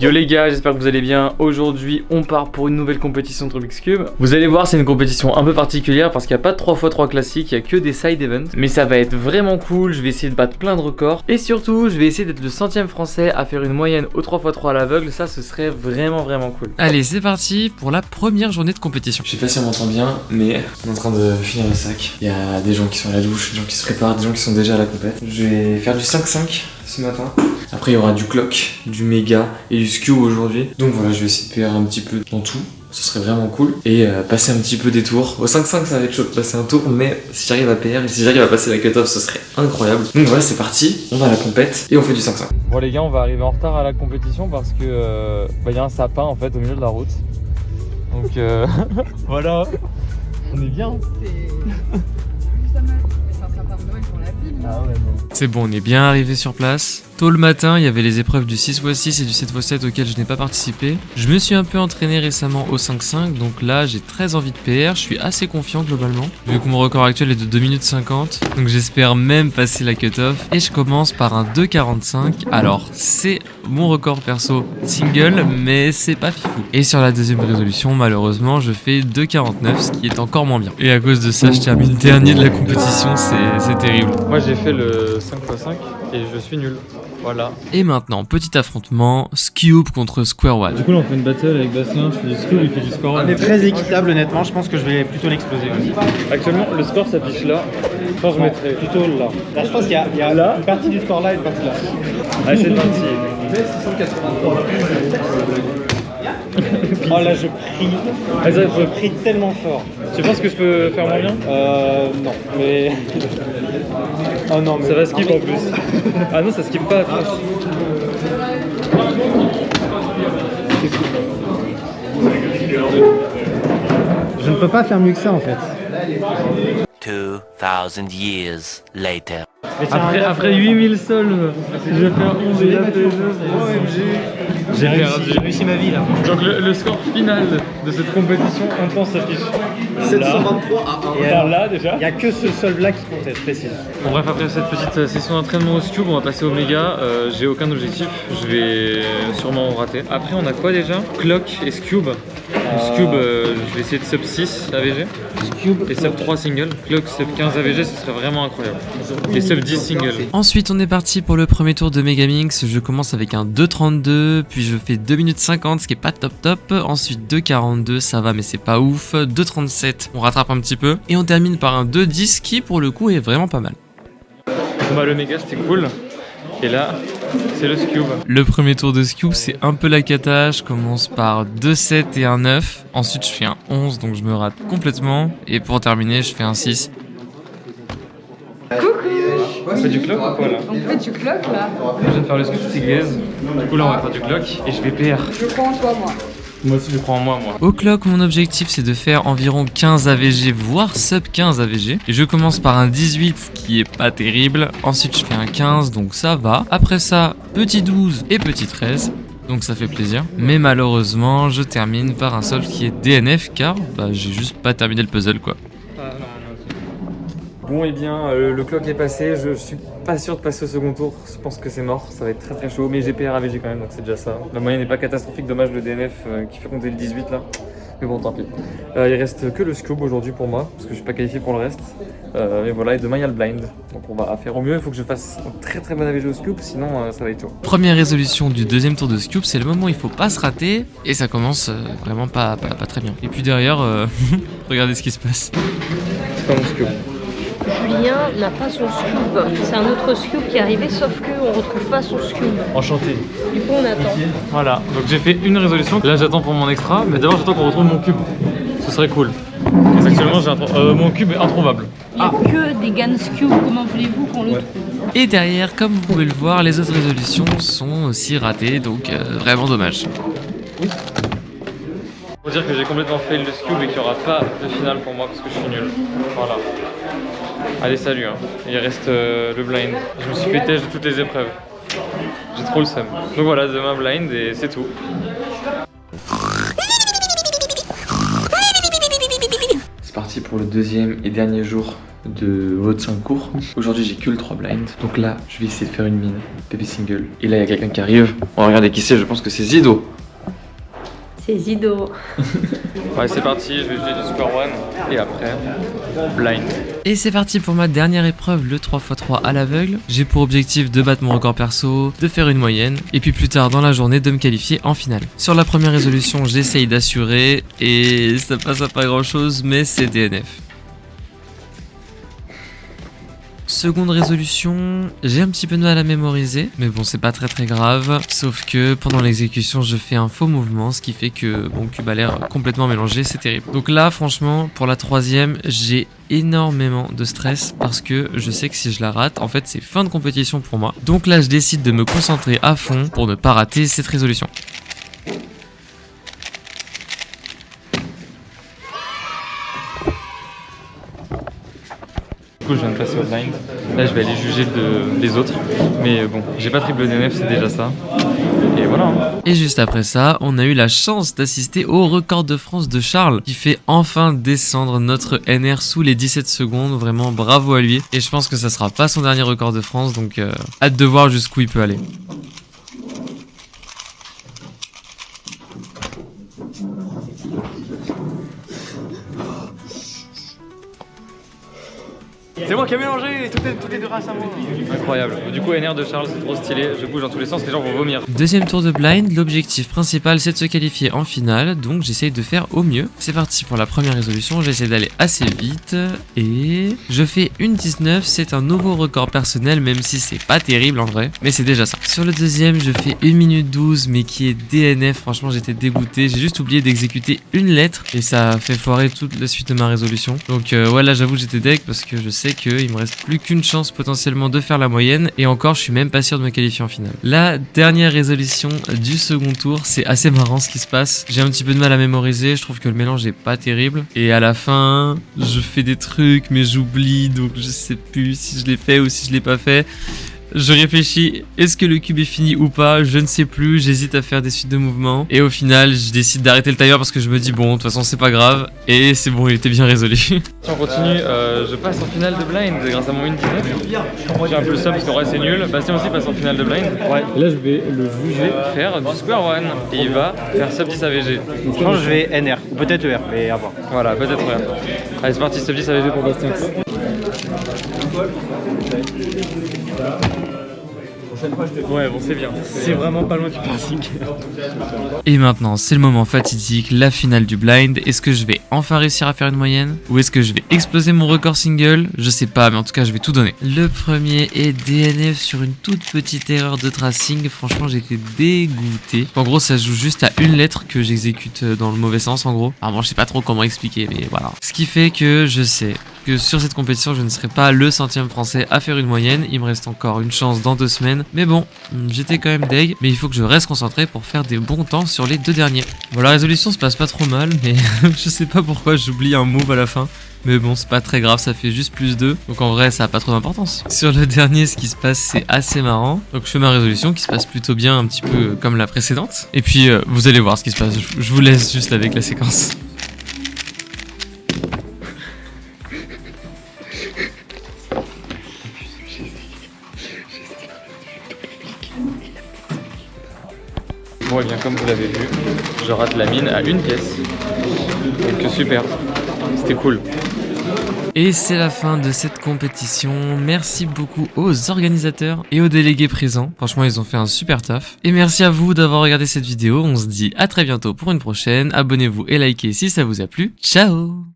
Yo les gars, j'espère que vous allez bien. Aujourd'hui on part pour une nouvelle compétition de Rubik's Cube. Vous allez voir, c'est une compétition un peu particulière parce qu'il n'y a pas de 3x3 classique, il n'y a que des side events. Mais ça va être vraiment cool, je vais essayer de battre plein de records. Et surtout, je vais essayer d'être le 100e français à faire une moyenne au 3x3 à l'aveugle. Ça, ce serait vraiment cool. Allez, c'est parti pour la première journée de compétition. Je sais pas si on m'entend bien, mais on est en train de finir le sac. Il y a des gens qui sont à la douche, des gens qui se préparent, des gens qui sont déjà à la compète. Je vais faire du 5-5 ce matin. Après il y aura du clock, du méga et du skew aujourd'hui. Donc voilà, je vais essayer de faire un petit peu dans tout. Ce serait vraiment cool. Et passer un petit peu des tours. Au 5-5 ça va être chaud de passer un tour, mais si j'arrive à PR et si j'arrive à passer la cut-off, ce serait incroyable. Donc voilà, c'est parti, on va à la compète et on fait du 5-5. Bon les gars, on va arriver en retard à la compétition parce que y a un sapin en fait au milieu de la route. Donc voilà, on est bien. C'est bon, on est bien arrivé sur place. Tôt le matin, il y avait les épreuves du 6x6 et du 7x7 auxquelles je n'ai pas participé. Je me suis un peu entraîné récemment au 5-5, donc là j'ai très envie de PR, je suis assez confiant globalement. Vu que mon record actuel est de 2 minutes 50, donc j'espère même passer la cut-off. Et je commence par un 2,45, alors c'est mon record perso single, mais c'est pas fifou. Et sur la deuxième résolution, malheureusement, je fais 2,49, ce qui est encore moins bien. Et à cause de ça, je termine dernier de la compétition, c'est terrible. Moi j'ai fait le 5x5 et je suis nul. Voilà. Et maintenant, petit affrontement, Scube contre Square One. Du coup là on fait une battle avec Bastien, je fais du Scube, il fait du score. On est très équitable honnêtement, je pense que je vais plutôt l'exploser. Actuellement le score s'affiche là, je pense que je mettrais plutôt là. Là je pense qu'il y a là une partie du score là et une partie là. Ah cette partie. Oh là je prie tellement fort. Tu penses que je peux faire moins bien? Non mais... Oh non mais... Ça va skip en plus. Ah non ça skip pas. Je ne peux pas faire mieux que ça en fait. 2000 years later. Après 8000 sols, je vais faire 11 et J'ai réussi ma vie là. Donc le score final de cette compétition intense s'affiche 723 à 1. Et alors là déjà. Il n'y a que ce solve là qui comptait, je précise. Bon bref, après cette petite session d'entraînement au Scube, on va passer au méga. J'ai aucun objectif, je vais sûrement rater. Après on a quoi déjà? Clock et Scube. Scube, je vais essayer de sub 6 AVG. Cube Et sub 3 single. Clock sub 15 AVG, ce serait vraiment incroyable. Et sub 10 single. Ensuite, on est parti pour le premier tour de Megamix. Je commence avec un 2,32, puis je fais 2 minutes 50, ce qui est pas top. Ensuite 2,42, ça va mais c'est pas ouf. 2,37, on rattrape un petit peu. Et on termine par un 2,10 qui pour le coup est vraiment pas mal. Bon bah le méga c'était cool. Et là, c'est le Scube. Le premier tour de Scube, c'est un peu la cata. Je commence par 2,7 et un 9. Ensuite, je fais un 11, donc je me rate complètement. Et pour terminer, je fais un 6. On fait du clock ou quoi là? On fait du clock là. Je viens de faire le Scube Tiglaise. Du coup là on va faire du clock et je vais PR. Je crois en toi, moi. Moi aussi je crois en moi. Au clock, mon objectif c'est de faire environ 15 AVG, voire sub 15 AVG. Et je commence par un 18, ce qui est pas terrible. Ensuite, je fais un 15, donc ça va. Après ça, petit 12 et petit 13. Donc ça fait plaisir. Mais malheureusement, je termine par un solve qui est DNF car j'ai juste pas terminé le puzzle quoi. Bon et bien, le clock est passé, je suis pas sûr de passer au second tour, je pense que c'est mort, ça va être très chaud, mais j'ai PR AVG quand même, donc c'est déjà ça. La moyenne n'est pas catastrophique, dommage le DNF qui fait compter le 18 là, mais bon tant pis. Il reste que le Scube aujourd'hui pour moi, parce que je suis pas qualifié pour le reste, mais voilà, et demain il y a le blind, donc on va faire au mieux, il faut que je fasse un très bon AVG au Scube, sinon ça va être chaud. Première résolution du deuxième tour de Scube, c'est le moment où il faut pas se rater, et ça commence vraiment pas très bien. Et puis derrière, regardez ce qui se passe. C'est pas mon Scube. Julien n'a pas son Scube, c'est un autre Scube qui est arrivé, sauf qu'on retrouve pas son Scube. Enchanté. Du coup on attend. Voilà, donc j'ai fait une résolution, là j'attends pour mon extra, mais d'abord j'attends qu'on retrouve mon cube. Ce serait cool. Actuellement mon cube est introuvable. Il n'y a que des GAN Scube, comment voulez-vous qu'on le trouve? Et derrière, comme vous pouvez le voir, les autres résolutions sont aussi ratées, donc vraiment dommage. Faut dire que j'ai complètement fail le Scube et qu'il n'y aura pas de finale pour moi parce que je suis nul. Voilà. Allez salut hein. Il reste le blind. Je me suis fait têche de toutes les épreuves. J'ai trop le seum. Donc voilà, demain blind et c'est tout. C'est parti pour le deuxième et dernier jour de votre 5 cours. Aujourd'hui j'ai que le 3 blind. Donc là je vais essayer de faire une mine bébé single. Et là il y a quelqu'un qui arrive. On va regarder qui c'est, je pense que c'est Zido. C'est Zido. Ouais c'est parti, je vais jouer du score 1 et après blind. Et c'est parti pour ma dernière épreuve, le 3x3 à l'aveugle. J'ai pour objectif de battre mon record perso, de faire une moyenne, et puis plus tard dans la journée de me qualifier en finale. Sur la première résolution, j'essaye d'assurer, et ça passe à pas grand chose, mais c'est DNF. Seconde résolution, j'ai un petit peu de mal à mémoriser, mais bon c'est pas très grave, sauf que pendant l'exécution je fais un faux mouvement, ce qui fait que mon cube a l'air complètement mélangé, c'est terrible. Donc là franchement pour la troisième j'ai énormément de stress parce que je sais que si je la rate, en fait c'est fin de compétition pour moi. Donc là je décide de me concentrer à fond pour ne pas rater cette résolution. Je viens de passer au blind. Là je vais aller juger les autres. Mais bon, j'ai pas triple DNF, c'est déjà ça. Et voilà. Et juste après ça, on a eu la chance d'assister au record de France de Charles qui fait enfin descendre notre NR sous les 17 secondes. Vraiment bravo à lui. Et je pense que ça sera pas son dernier record de France, donc hâte de voir jusqu'où il peut aller. C'est moi qui ai mélangé, tout est de race à moi. Incroyable. Du coup NR de Charles c'est trop stylé. Je bouge dans tous les sens, les gens vont vomir. Deuxième tour de blind, l'objectif principal c'est de se qualifier en finale, donc j'essaye de faire au mieux. C'est parti pour la première résolution, j'essaie d'aller assez vite et je fais une 19, c'est un nouveau record personnel même si c'est pas terrible en vrai, mais c'est déjà ça. Sur le deuxième je fais 1 minute 12 mais qui est DNF, franchement j'étais dégoûté, j'ai juste oublié d'exécuter une lettre et ça a fait foirer toute la suite de ma résolution. Donc ouais là j'avoue j'étais deg parce que je sais qu'il me reste plus qu'une chance potentiellement de faire la moyenne et encore je suis même pas sûr de me qualifier en finale. La dernière résolution du second tour, c'est assez marrant ce qui se passe. J'ai un petit peu de mal à mémoriser, je trouve que le mélange est pas terrible et à la fin je fais des trucs mais j'oublie donc je sais plus si je l'ai fait ou si je l'ai pas fait. Je réfléchis, est-ce que le cube est fini ou pas? Je ne sais plus, j'hésite à faire des suites de mouvements. Et au final, je décide d'arrêter le timer parce que je me dis bon, de toute façon c'est pas grave. Et c'est bon, il était bien résolu. Si on continue, je passe en finale de blind grâce à mon 1-19. J'ai un peu le seum parce qu'en vrai c'est nul. Bastien aussi passe en finale de blind. Ouais, là je vais le juger. Faire du square 1 et il va faire sub 10 AVG. Je pense que je vais NR, ou peut-être ER, mais à voir. Voilà, peut-être rien. Allez c'est parti, sub 10 AVG pour Bastien. Ouais bon c'est bien. C'est vraiment pas loin du passing. Et maintenant, c'est le moment fatidique, la finale du blind. Est-ce que je vais enfin réussir à faire une moyenne? Ou est-ce que je vais exploser mon record single? Je sais pas, mais en tout cas, je vais tout donner. Le premier est DNF sur une toute petite erreur de tracing. Franchement, j'étais dégoûté. En gros, ça se joue juste à une lettre que j'exécute dans le mauvais sens, en gros. Alors bon, je sais pas trop comment expliquer, mais voilà. Ce qui fait que je sais que sur cette compétition, je ne serai pas le 100e français à faire une moyenne. Il me reste encore une chance dans 2 semaines. Mais bon, j'étais quand même deg. Mais il faut que je reste concentré pour faire des bons temps sur les 2 derniers. Bon, la résolution se passe pas trop mal, mais je sais pas pourquoi j'oublie un move à la fin. Mais bon, c'est pas très grave, ça fait juste plus 2. Donc en vrai, ça a pas trop d'importance. Sur le dernier, ce qui se passe, c'est assez marrant. Donc je fais ma résolution qui se passe plutôt bien, un petit peu comme la précédente. Et puis, vous allez voir ce qui se passe. Je vous laisse juste avec la séquence. Bon et bien comme vous l'avez vu, je rate la mine à une pièce. Donc super, c'était cool. Et c'est la fin de cette compétition. Merci beaucoup aux organisateurs et aux délégués présents. Franchement, ils ont fait un super taf. Et merci à vous d'avoir regardé cette vidéo. On se dit à très bientôt pour une prochaine. Abonnez-vous et likez si ça vous a plu. Ciao!